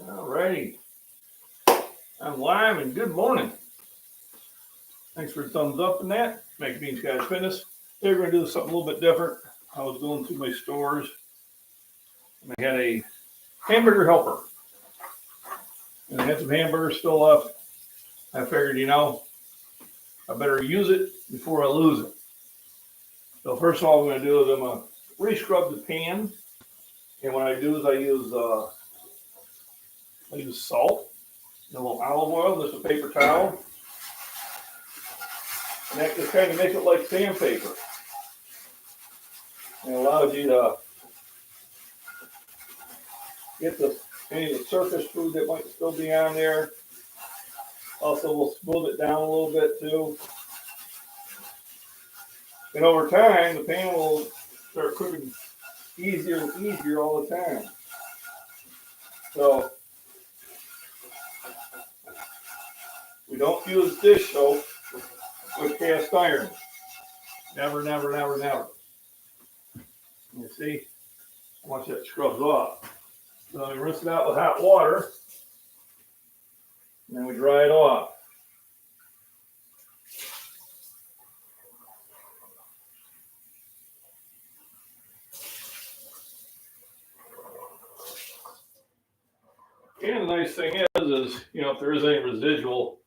All righty. I'm live and good morning. Thanks for the thumbs up in that. Make Beans Guys Fitness. Today we're going to do something a little bit different. I was going through my stores and I had a hamburger helper. And I had some hamburgers still left. I figured, I better use it before I lose it. So first of all, I'm going to do is I'm going to re-scrub the pan. And what I do is I use salt, and a little olive oil, just a paper towel. And that just kind of makes it like sandpaper. And it allows you to get any of the surface food that might still be on there. Also, we'll smooth it down a little bit too. And over time, the pan will start cooking easier and easier all the time. So, we don't use dish soap with cast iron. Never, never, never, never. You see, once that scrubs off. So we rinse it out with hot water, and then we dry it off. And the nice thing is, if there is any residual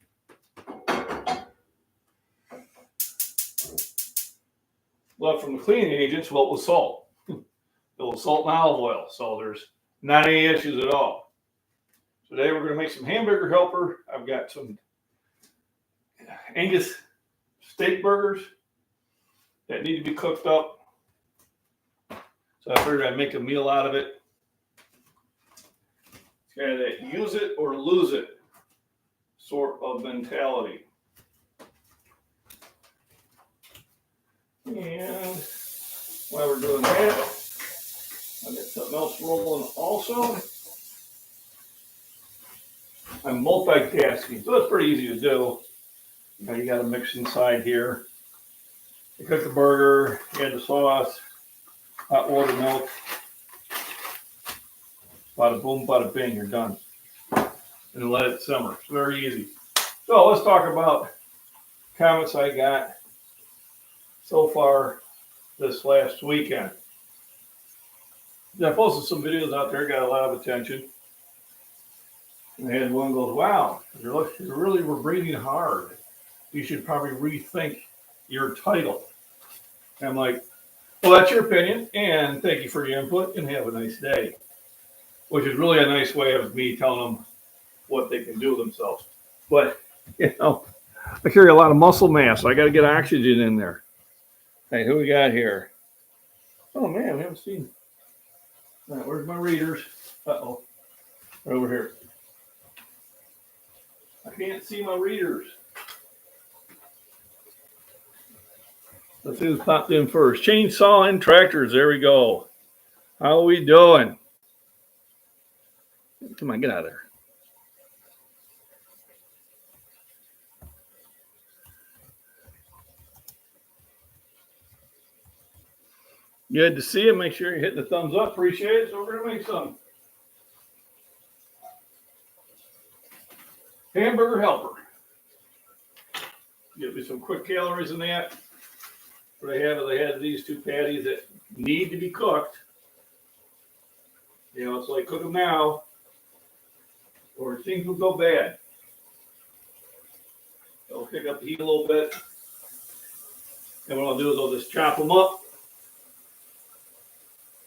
left from the cleaning agents, well, it was salt. It was salt and olive oil, so there's not any issues at all. Today we're going to make some hamburger helper. I've got some Angus steak burgers that need to be cooked up. So I figured I'd make a meal out of it. It's kind of that use it or lose it sort of mentality. And while we're doing that, I've got something else rolling also. I'm multitasking, so it's pretty easy to do. You got to mix inside here. You cook the burger, you add the sauce, hot water, milk. Bada boom, bada bing, you're done. And then let it simmer. It's very easy. So let's talk about comments I got so far this last weekend. I posted some videos out there, got a lot of attention. And I had one goes, wow, you really were breathing hard. You should probably rethink your title. And I'm like, well, that's your opinion, and thank you for your input, and have a nice day. Which is really a nice way of me telling them what they can do themselves. But, I carry a lot of muscle mass, so I got to get oxygen in there. Hey, who we got here? Oh, man, we haven't seen. All right, where's my readers? Uh-oh. Right over here. I can't see my readers. Let's see who's popped in first. Chainsaw and tractors. There we go. How are we doing? Come on, get out of there. Good to see you. Make sure you're hitting the thumbs up. Appreciate it. So we're going to make some hamburger helper. Give me some quick calories in that. What I have is I have these two patties that need to be cooked. It's like cook them now or things will go bad. So I'll pick up the heat a little bit. And what I'll do is I'll just chop them up.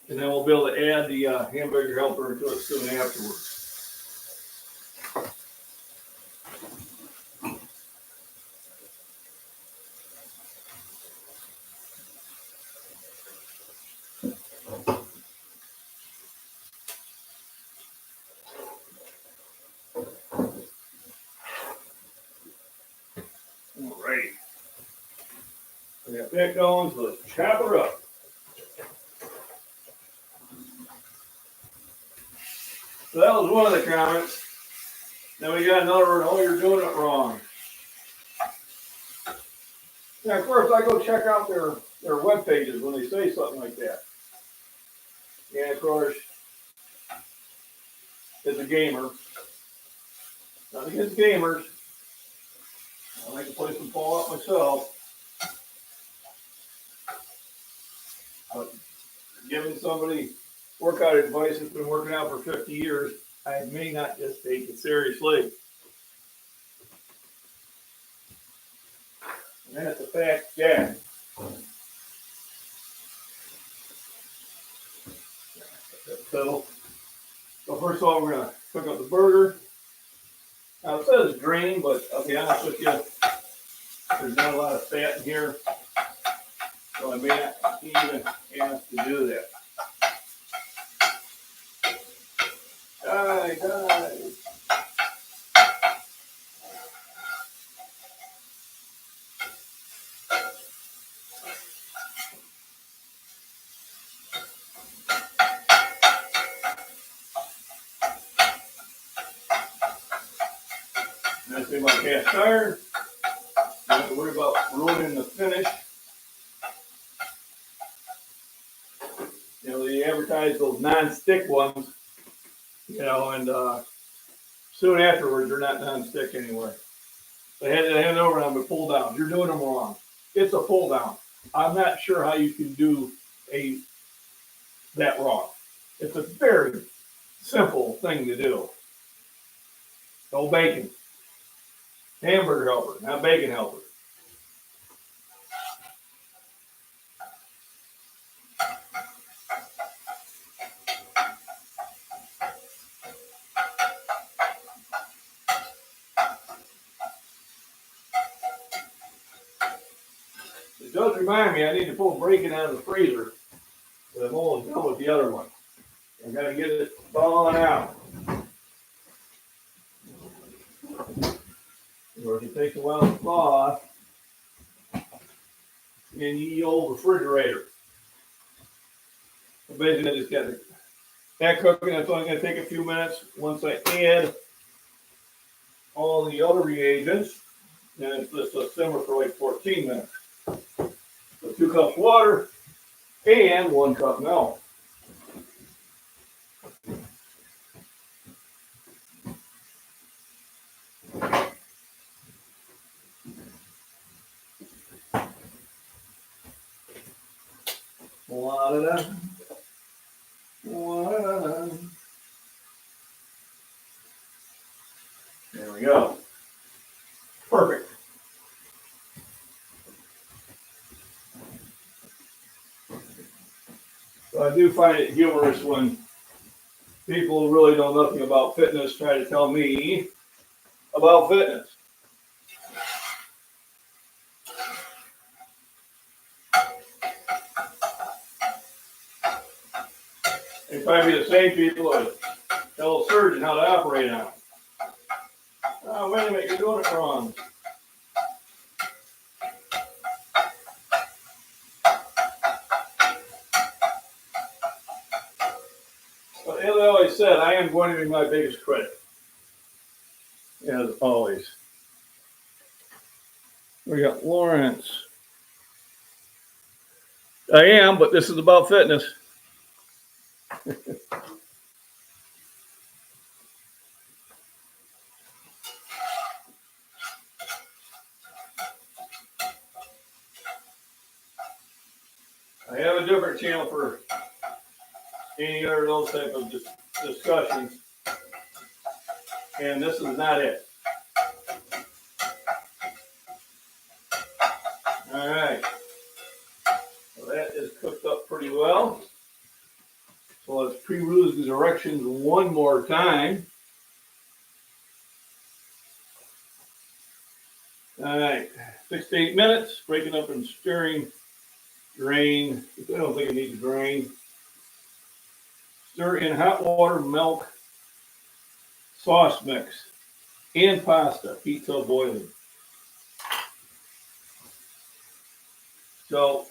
And then we'll be able to add the hamburger helper to it soon afterwards. Alrighty. We got that going, so let's chop her up. So that was one of the comments. Then we got another one, oh, you're doing it wrong. Now, of course, I go check out their web pages when they say something like that. And of course, is a gamer. Not against gamers. I like to play some Fallout myself. But giving somebody workout advice that's been working out for 50 years, I may not just take it seriously. And that's a fact, Jack. So first of all, we're going to cook up the burger. Now it says drain, but I'll be honest with you, there's not a lot of fat in here, so I may not even have to do that. Die. Nice thing about cast iron, you don't have to worry about ruining the finish. You know, they advertise those non-stick ones, you know, and soon afterwards they're not non-stick anymore. They hand it over and I'm pull down. You're doing them wrong. It's a pull down. I'm not sure how you can do that wrong. It's a very simple thing to do. No bacon. Hamburger helper, not bacon helper. It does remind me I need to pull bacon out of the freezer. But I'm almost done with the other one. I gotta get it thawing out. Or if it takes a while to thaw in the old refrigerator. So basically I just got that cooking. That's only gonna take a few minutes. Once I add all the other reagents, and it's just a simmer for like 14 minutes. So 2 cups water and 1 cup milk. La-da-da. La-da-da. There we go. Perfect. So I do find it humorous when people who really know nothing about fitness try to tell me about fitness. They probably be the same people that tell a surgeon how to operate on them. Oh, wait a minute, you're doing it wrong. But as I always said, I am going to be my biggest critic. As always. We got Lawrence. I am, but this is about fitness. I have a different channel for any other of those type of discussions, and this is not it. All right, so that is cooked up pretty well. So let's peruse the directions one more time. All right, 6 to 8 minutes, breaking up and stirring. Drain. I don't think it needs to drain. Stir in hot water, milk, sauce mix, and pasta. Heat till boiling. So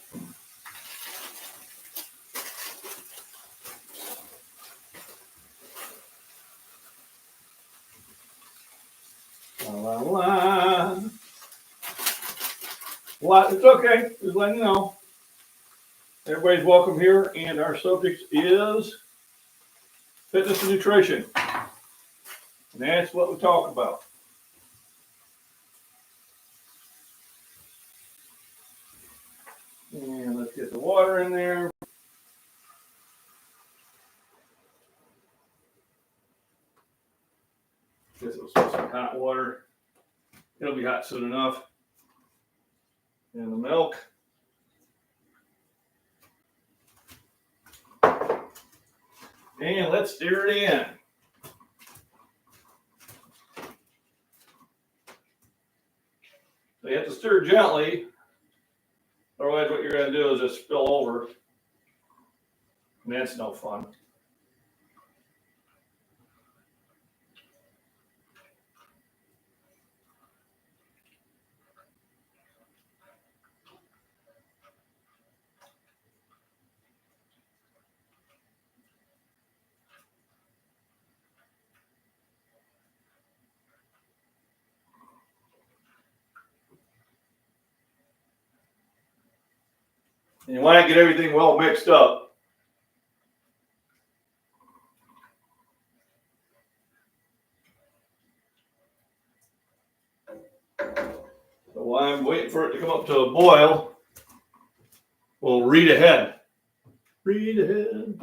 it's okay. Just letting you know. Everybody's welcome here, and our subject is fitness and nutrition. And that's what we talk about. And let's get the water in there. Guess it was supposed to be hot water. It'll be hot soon enough. And the milk. And let's stir it in. So you have to stir gently. Otherwise, what you're going to do is just spill over. And that's no fun. And you want to get everything well mixed up. So while I'm waiting for it to come up to a boil, we'll read ahead. Read ahead.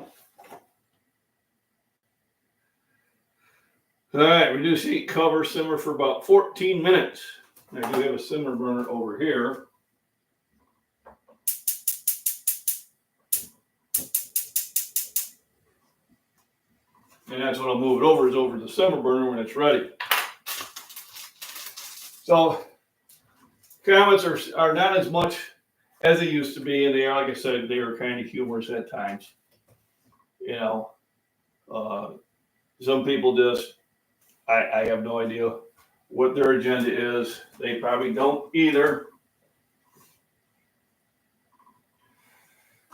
All right, reduce heat, cover, simmer for about 14 minutes. I do have a simmer burner over here. And that's when I'll move it over, is over to the simmer burner when it's ready. So comments are not as much as they used to be, and they are, like I said, they are kind of humorous at times. You know, some people just, I have no idea what their agenda is. They probably don't either.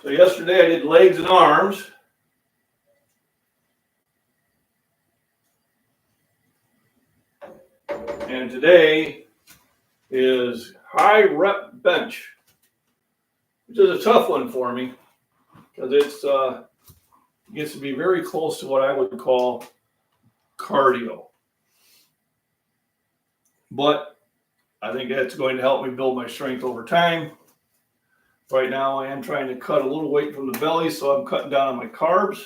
So yesterday I did legs and arms. And today is high rep bench, which is a tough one for me because it gets to be very close to what I would call cardio. But I think that's going to help me build my strength over time. Right now I am trying to cut a little weight from the belly, so I'm cutting down on my carbs.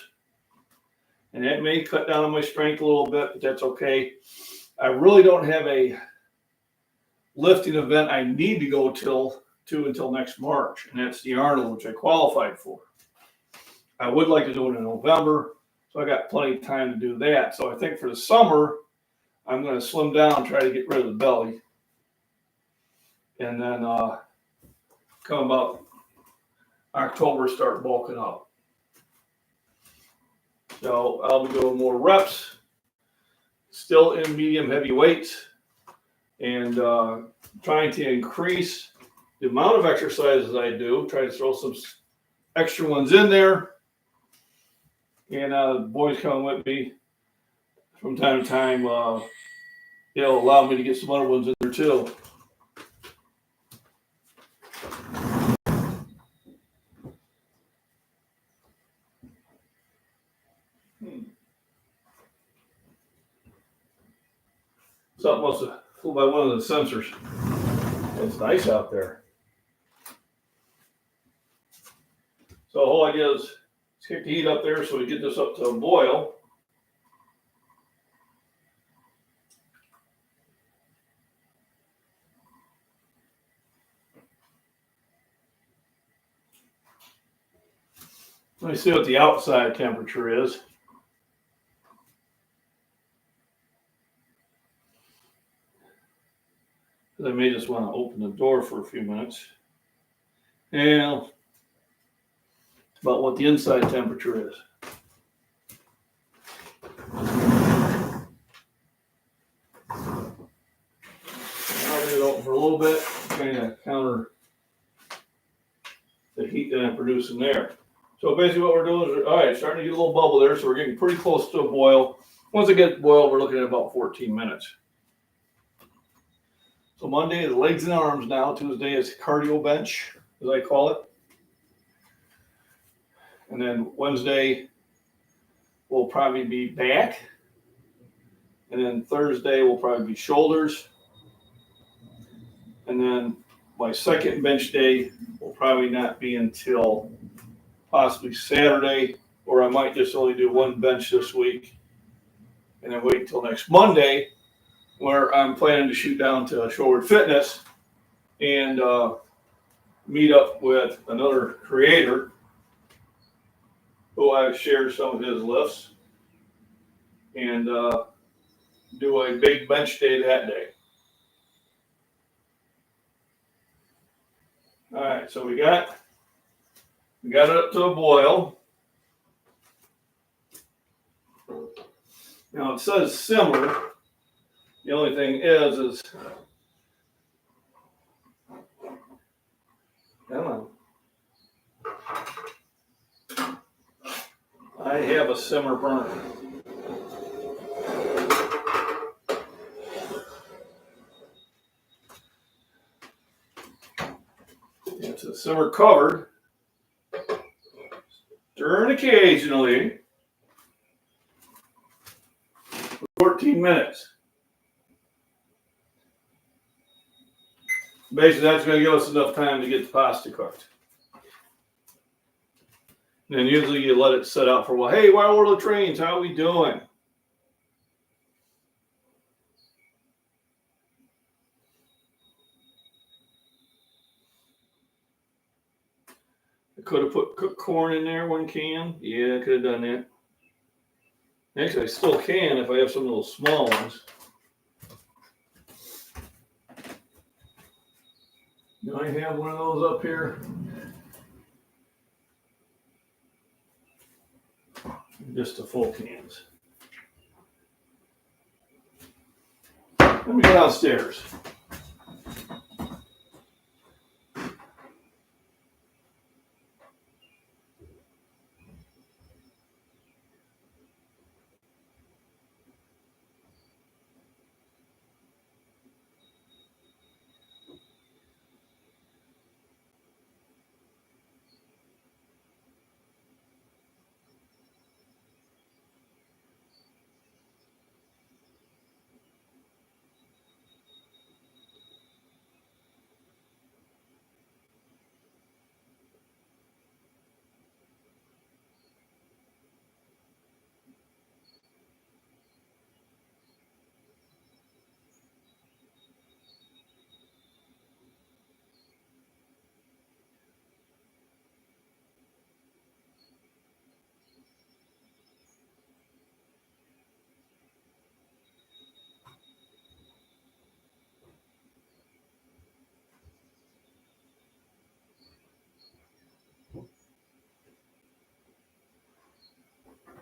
And that may cut down on my strength a little bit, but that's okay. I really don't have a lifting event I need to go until next March, and that's the Arnold, which I qualified for. I would like to do it in November, so I got plenty of time to do that. So I think for the summer, I'm going to slim down and try to get rid of the belly. And then come about October, start bulking up. So I'll be doing more reps, still in medium heavy weights, and trying to increase the amount of exercises I do. Try to throw some extra ones in there. And the boys come with me from time to time. They'll allow me to get some other ones in there too. Something must have flew by one of the sensors. It's nice out there. So the whole idea is kick the heat up there so we get this up to a boil. Let me see what the outside temperature is. I may just want to open the door for a few minutes. And about what the inside temperature is. I'll leave it open for a little bit, kind of counter the heat that I'm producing there. So basically what we're doing is, all right, starting to get a little bubble there, so we're getting pretty close to a boil. Once it gets boiled, we're looking at about 14 minutes. So Monday is legs and arms now. Tuesday is cardio bench, as I call it. And then Wednesday, we'll probably be back And then Thursday will probably be shoulders. And then my second bench day will probably not be until possibly Saturday, or I might just only do one bench this week and then wait until next Monday, where I'm planning to shoot down to Shorewood Fitness and meet up with another creator who I've shared some of his lifts and do a big bench day that day. All right, so we got it up to a boil. Now it says simmer. The only thing is come on. I have a simmer burner. It's a simmer covered. Turn occasionally. 14 minutes. Basically, that's going to give us enough time to get the pasta cooked. And then usually you let it sit out for a while. Hey, Wild World of Trains, how are we doing? I could have put cooked corn in there, 1 can. Yeah, I could have done that. Actually, I still can if I have some of those small ones. Do I have one of those up here? Just the full cans. Let me go downstairs.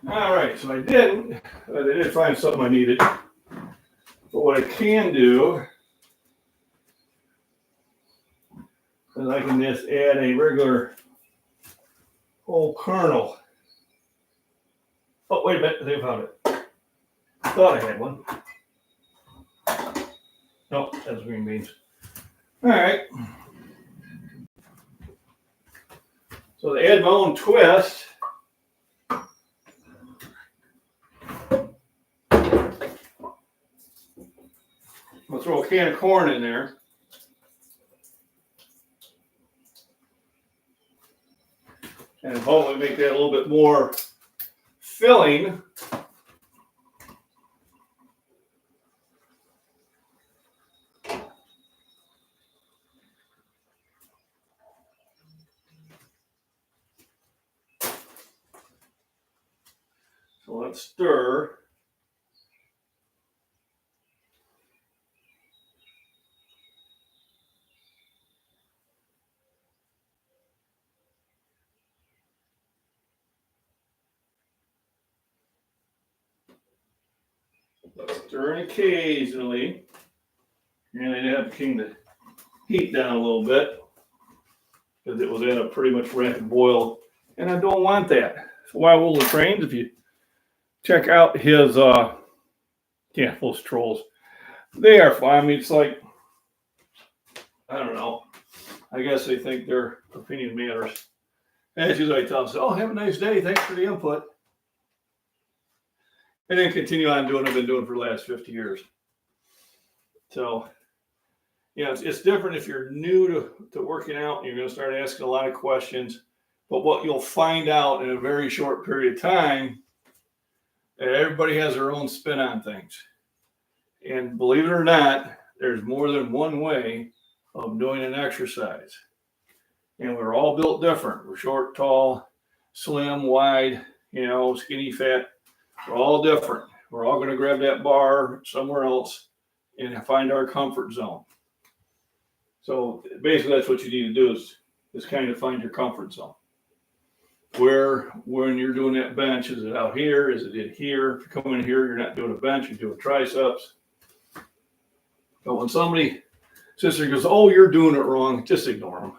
All right, so I did find something I needed. But what I can do is I can just add a regular whole kernel. Oh, wait a minute, I think I found it. I thought I had one. No, that's green beans. All right. So to add my own twist, I'll throw a can of corn in there. And hopefully make that a little bit more filling. So let's stir. Stir it occasionally. And I have to king the heat down a little bit because it was at a pretty much rapid boil. And I don't want that. So Wild World of Trains, if you check out his, those trolls. They are fine. I mean, it's like, I don't know. I guess they think their opinion matters. And as usually I tell them, oh, have a nice day. Thanks for the input. and then continue on doing what I've been doing for the last 50 years. So, it's different if you're new to working out. You're going to start asking a lot of questions. But what you'll find out in a very short period of time, that everybody has their own spin on things. And believe it or not, there's more than one way of doing an exercise. And we're all built different. We're short, tall, slim, wide, skinny, fat. We're all different. We're all going to grab that bar somewhere else and find our comfort zone. So basically that's what you need to do is kind of find your comfort zone. Where, when you're doing that bench, is it out here? Is it in here? If you come in here, you're not doing a bench, you're doing triceps. But when somebody sits there and goes, oh, you're doing it wrong, just ignore them.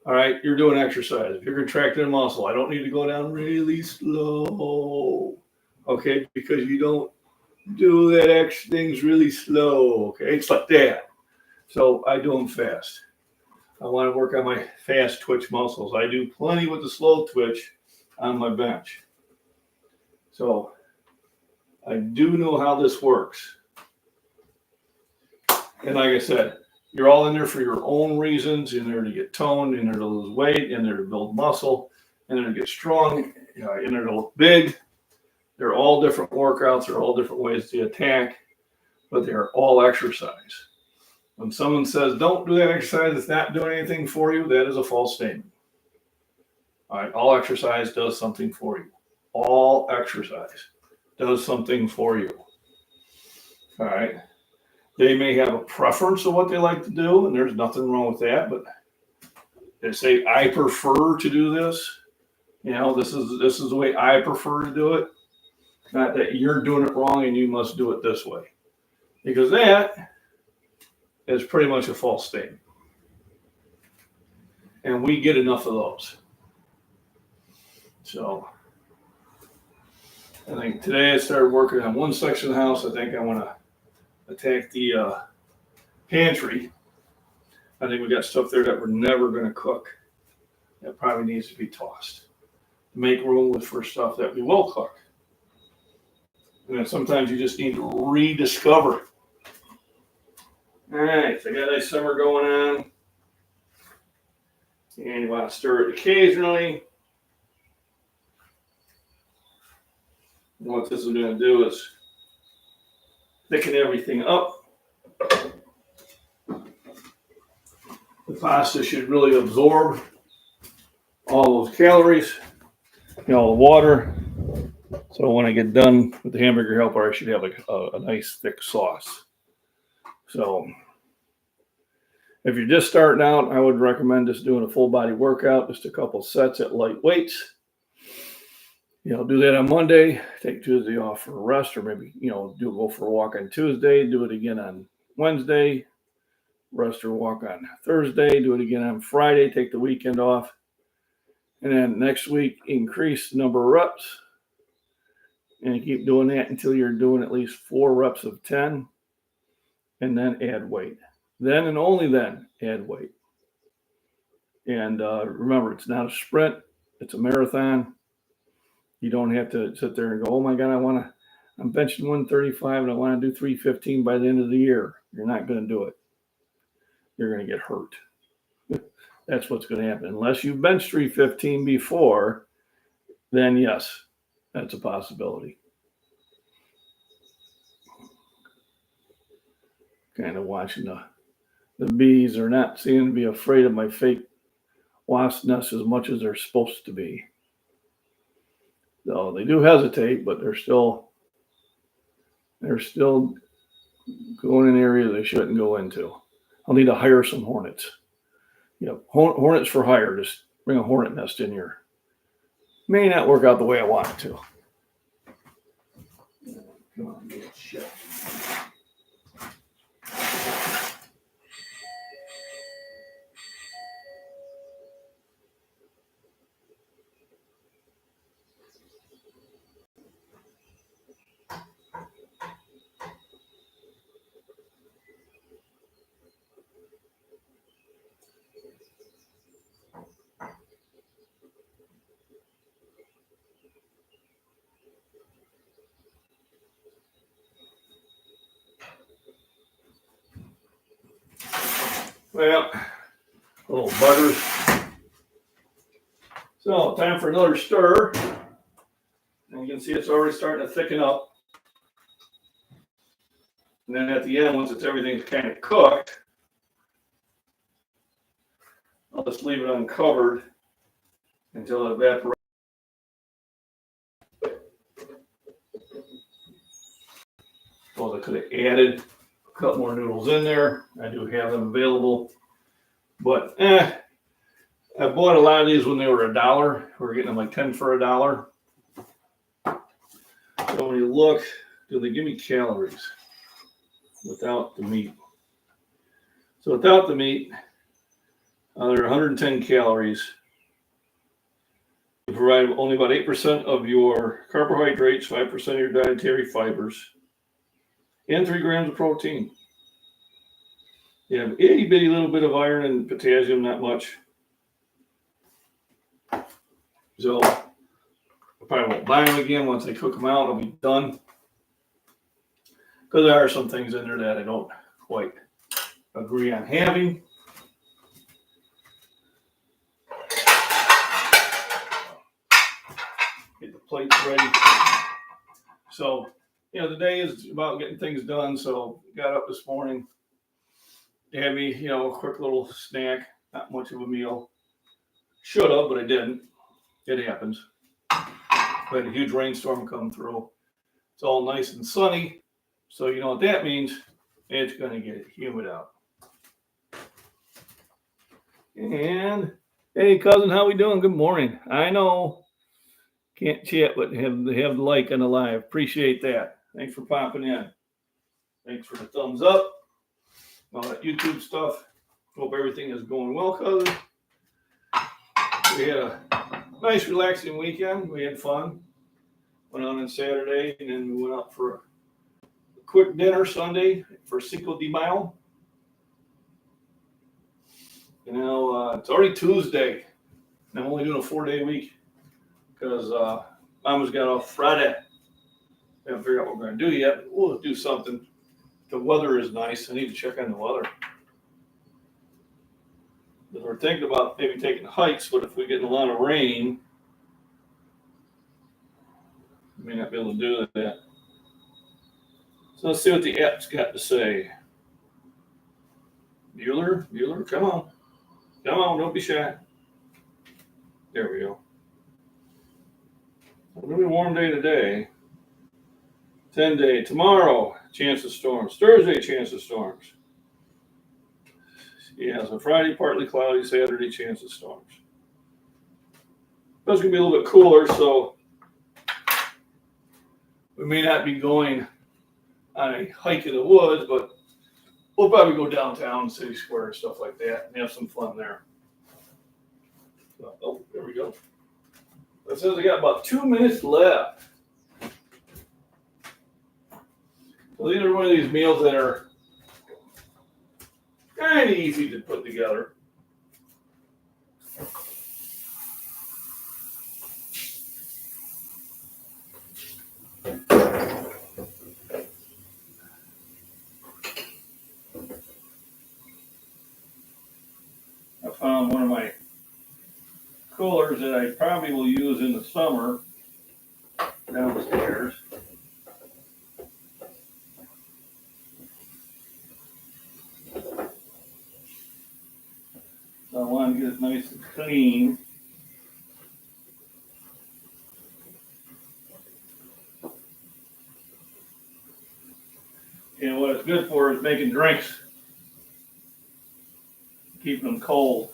All right, you're doing exercise. If you're contracting a muscle, I don't need to go down really slow. Okay, because you don't do that things really slow. Okay, it's like that. So I do them fast. I want to work on my fast twitch muscles. I do plenty with the slow twitch on my bench. So I do know how this works. And like I said, you're all in there for your own reasons, in there to get toned, in there to lose weight, in there to build muscle, in there to get strong, in there to look big. They're all different workouts. They're all different ways to attack, but they're all exercise. When someone says, don't do that exercise, it's not doing anything for you, that is a false statement. All right, all exercise does something for you. All exercise does something for you. All right. They may have a preference of what they like to do, and there's nothing wrong with that, but they say, I prefer to do this. This is the way I prefer to do it. Not that you're doing it wrong and you must do it this way. Because that is pretty much a false statement. And we get enough of those. So I think today I started working on one section of the house. I think I want to attack the pantry. I think we got stuff there that we're never going to cook. That probably needs to be tossed. Make room for stuff that we will cook. And then sometimes you just need to rediscover. All right, so I got a nice summer going on. And you want to stir it occasionally. And what this is going to do is thicken everything up. The pasta should really absorb all those calories, the water. So when I get done with the hamburger helper, I should have a nice thick sauce. So if you're just starting out, I would recommend just doing a full body workout, just a couple sets at light weights. Do that on Monday, take Tuesday off for a rest, or maybe, go for a walk on Tuesday, do it again on Wednesday, rest or walk on Thursday, do it again on Friday, take the weekend off. And then next week, increase the number of reps. And you keep doing that until you're doing at least 4 reps of 10. And then add weight. Then and only then add weight. And remember, it's not a sprint. It's a marathon. You don't have to sit there and go, oh my God, I'm benching 135 and I want to do 315 by the end of the year. You're not going to do it. You're going to get hurt. That's what's going to happen. Unless you've benched 315 before, then yes, that's a possibility. Kind of watching the bees are not seeming to be afraid of my fake wasp nest as much as they're supposed to be. So they do hesitate, but they're still going in areas they shouldn't go into. I'll need to hire some hornets. Hornets for hire. Just bring a hornet nest in here. May not work out the way I want it to. Come on, get shut. Well, little buggers. So time for another stir. And you can see it's already starting to thicken up. And then at the end, once everything's kind of cooked, I'll just leave it uncovered until it evaporates. Well, I could have added a couple more noodles in there. I do have them available. But I bought a lot of these when they were $1. We were getting them like 10 for $1. So when you look, do they give me calories without the meat? So without the meat, they're 110 calories. You provide only about 8% of your carbohydrates, 5% of your dietary fibers, and 3 grams of protein. You have itty bitty little bit of iron and potassium, not much. So I probably won't buy them again. Once I cook them out, I'll be done. Because there are some things in there that I don't quite agree on having. Get the plates ready. So, the day is about getting things done. So, got up this morning, had me, a quick little snack, not much of a meal. Should have, but I didn't. It happens. We had a huge rainstorm come through. It's all nice and sunny. So, you know what that means? It's going to get humid out. And, hey, cousin, how we doing? Good morning. I know. Can't chat, but have the like on the live. Appreciate that. Thanks for popping in. Thanks for the thumbs up. All that YouTube stuff. Hope everything is going well, cousin. We had a nice, relaxing weekend. We had fun. Went on Saturday, and then we went out for a quick dinner Sunday for Cinco de Mayo. It's already Tuesday, and I'm only doing a 4-day week. Because Mama's got off Friday. I haven't figured out what we're going to do yet. But we'll do something. The weather is nice. I need to check on the weather. Because we're thinking about maybe taking hikes, but if we get a lot of rain, we may not be able to do that. So let's see what the app's got to say. Bueller, come on. Come on, don't be shy. There we go. A really warm day today. 10-day. Tomorrow, chance of storms. Thursday, chance of storms. Yeah, so Friday, partly cloudy. Saturday, chance of storms. It's going to be a little bit cooler, so we may not be going on a hike in the woods, but we'll probably go downtown, City Square, and stuff like that, and have some fun there. So, there we go. It says I got about 2 minutes left. So these are one of these meals that are kind of easy to put together. I found one of my coolers that I probably will use in the summer downstairs. So I want to get it nice and clean. And what it's good for is making drinks, keeping them cold.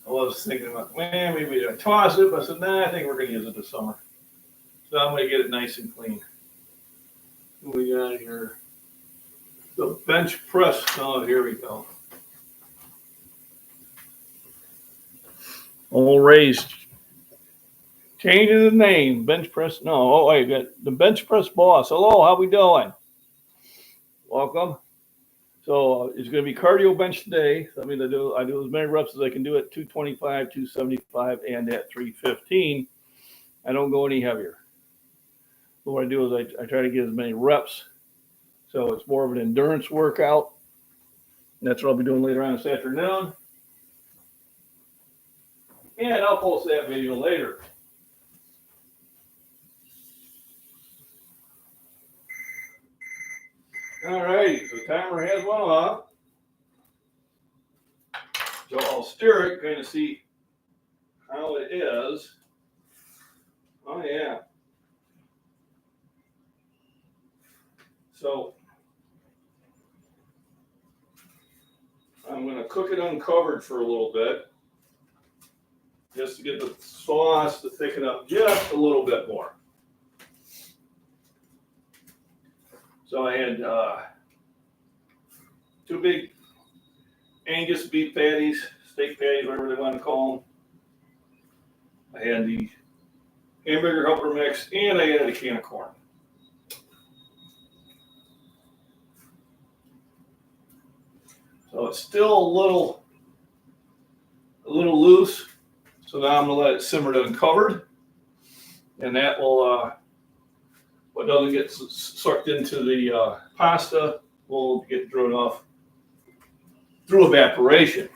I was thinking about, maybe I toss it, but I said, nah, I think we're going to use it this summer. So I'm going to get it nice and clean. What we got here? The bench press. Oh, here we go. Old raised. Changing the name. Bench press. No. Oh, wait. Got the bench press boss. Hello. How we doing? Welcome. So it's going to be cardio bench today. I mean, I do as many reps as I can do at 225, 275, and at 315. I don't go any heavier. But what I do is I try to get as many reps. So it's more of an endurance workout. And that's what I'll be doing later on this afternoon. And I'll post that video later. Alrighty, so the timer has went off. So I'll steer it, kind of see how it is. Oh yeah. So I'm going to cook it uncovered for a little bit, just to get the sauce to thicken up just a little bit more. So I had 2 big Angus beef patties, steak patties, whatever they want to call them. I had the hamburger helper mix, and I had a can of corn. So it's still a little loose. So now I'm gonna let it simmer to uncovered, and that will, what doesn't get sucked into the pasta will get drawn off through evaporation.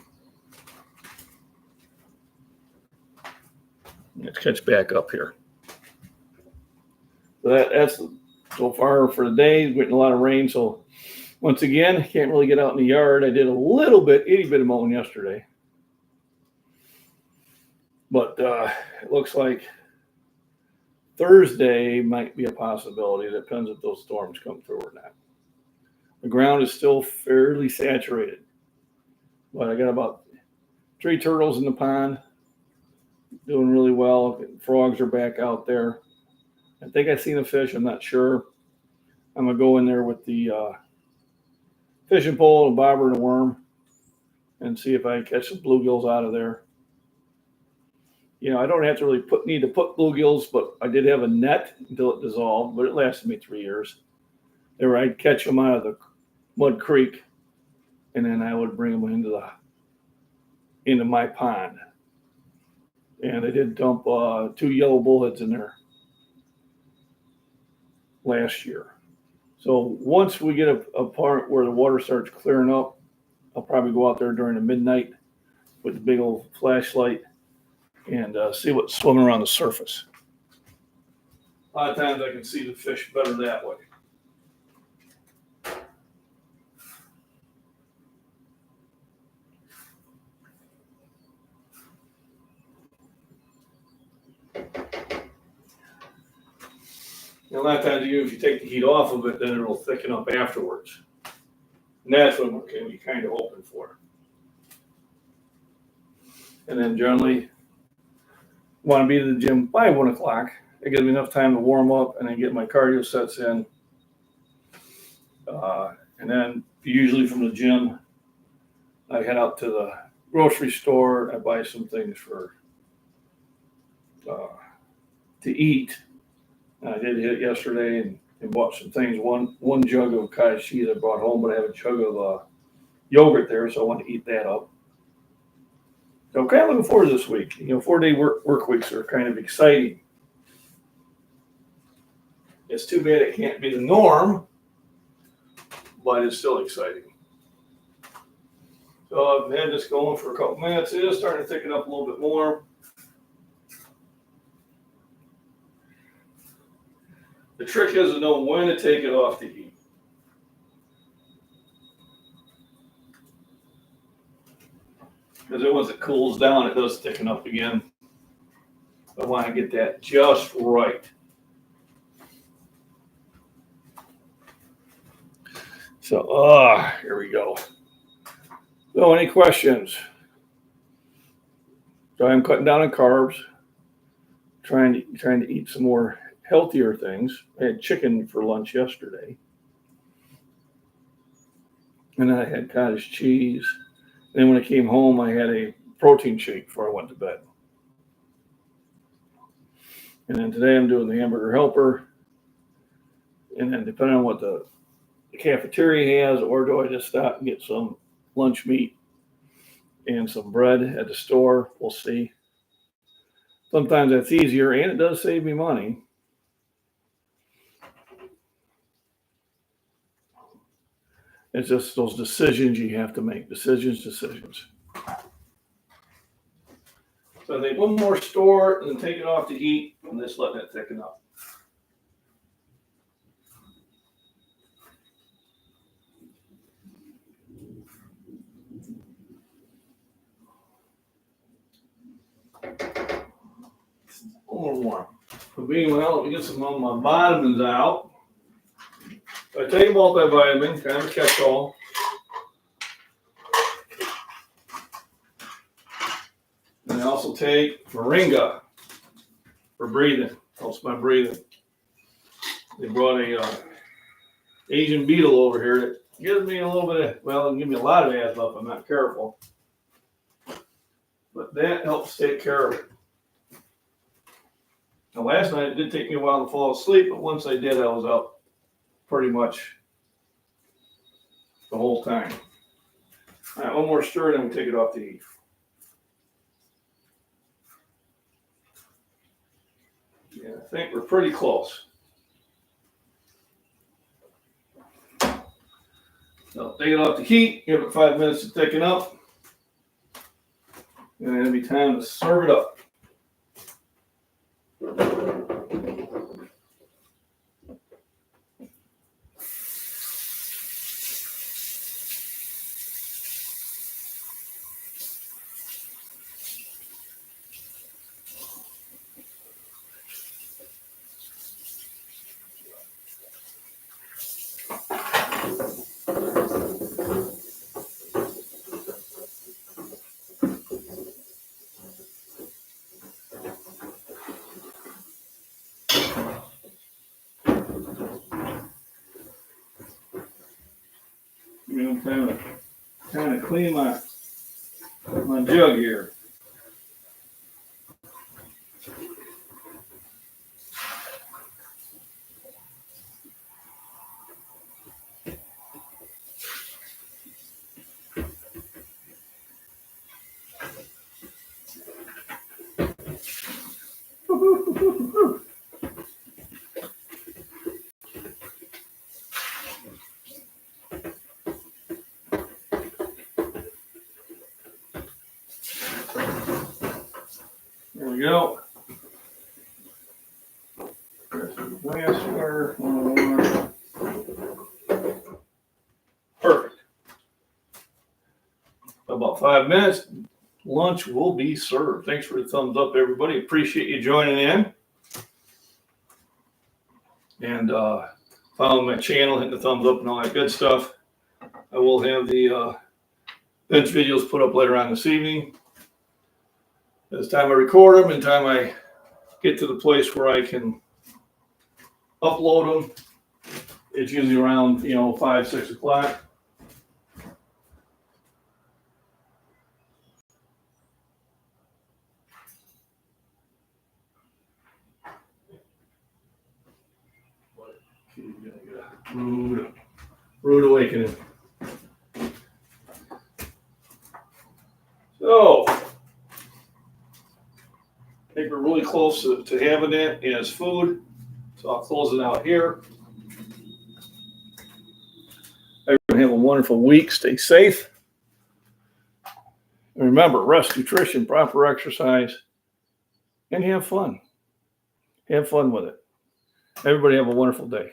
Let's catch back up here. So that's so far for the day. Getting a lot of rain, so once again, can't really get out in the yard. I did a little bit, itty bit of mowing yesterday, but it looks like Thursday might be a possibility. It depends if those storms come through or not. The ground is still fairly saturated, but I got about 3 turtles in the pond, doing really well. Frogs are back out there. I think I've seen a fish. I'm not sure. I'm gonna go in there with the fishing pole, a bobber, and a worm, and see if I can catch some bluegills out of there. You know, I don't have to really need to put bluegills, but I did have a net until it dissolved, but it lasted me 3 years. I'd catch them out of the mud creek, and then I would bring them into my pond. And I did dump 2 yellow bullheads in there last year. So once we get a part where the water starts clearing up, I'll probably go out there during the midnight with the big old flashlight and see what's swimming around the surface. A lot of times I can see the fish better that way. And a lot of times, if you take the heat off of it, then it'll thicken up afterwards. And that's what we're kind of hoping for. And then generally, want to be to the gym by 1 o'clock. It gives me enough time to warm up and then get my cardio sets in. And then usually from the gym, I head out to the grocery store. I buy some things to eat. I did hit yesterday and bought some things. One jug of cottage cheese I brought home, but I have a jug of yogurt there, so I want to eat that up. So I'm kind of looking forward to this week. 4-day work weeks are kind of exciting. It's too bad it can't be the norm, but it's still exciting. So I've had this going for a couple minutes. It is starting to thicken up a little bit more. The trick is to know when to take it off the heat. Because once it cools down, it does thicken up again. I want to get that just right. So, here we go. So, any questions? So, I'm cutting down on carbs, trying to eat some more healthier things. I had chicken for lunch yesterday. And then I had cottage cheese. And then when I came home, I had a protein shake before I went to bed. And then today I'm doing the hamburger helper. And then depending on what the cafeteria has, or do I just stop and get some lunch meat and some bread at the store, we'll see. Sometimes that's easier, and it does save me money. It's just those decisions you have to make. Decisions. So I think one more stir and then take it off to heat and just letting it thicken up. A little warm. So meanwhile, let me get some of my vitamins out. So I take a multivitamin, kind of a catch-all. And I also take moringa for breathing. Helps my breathing. They brought a Asian beetle over here that gives me a little bit of, well, it'll give me a lot of asthma if I'm not careful. But that helps take care of it. Now, last night it did take me a while to fall asleep, but once I did, I was up pretty much the whole time. All right, one more stir, and then we take it off the heat. Yeah, I think we're pretty close. So take it off the heat, give it 5 minutes to thicken up, and then it'll be time to serve it up. I'm kind of clean my jug here. There we go. Glassware. Perfect. About 5 minutes, lunch will be served. Thanks for the thumbs up, everybody. Appreciate you joining in. And follow my channel, hit the thumbs up and all that good stuff. I will have the bench videos put up later on this evening. As time I record them and time I get to the place where I can upload them, it's usually around 5, 6 o'clock. Rude awakening. So I think we're really close to having it as food. So I'll close it out here. Everyone have a wonderful week. Stay safe. And remember, rest, nutrition, proper exercise, and have fun. Have fun with it. Everybody have a wonderful day.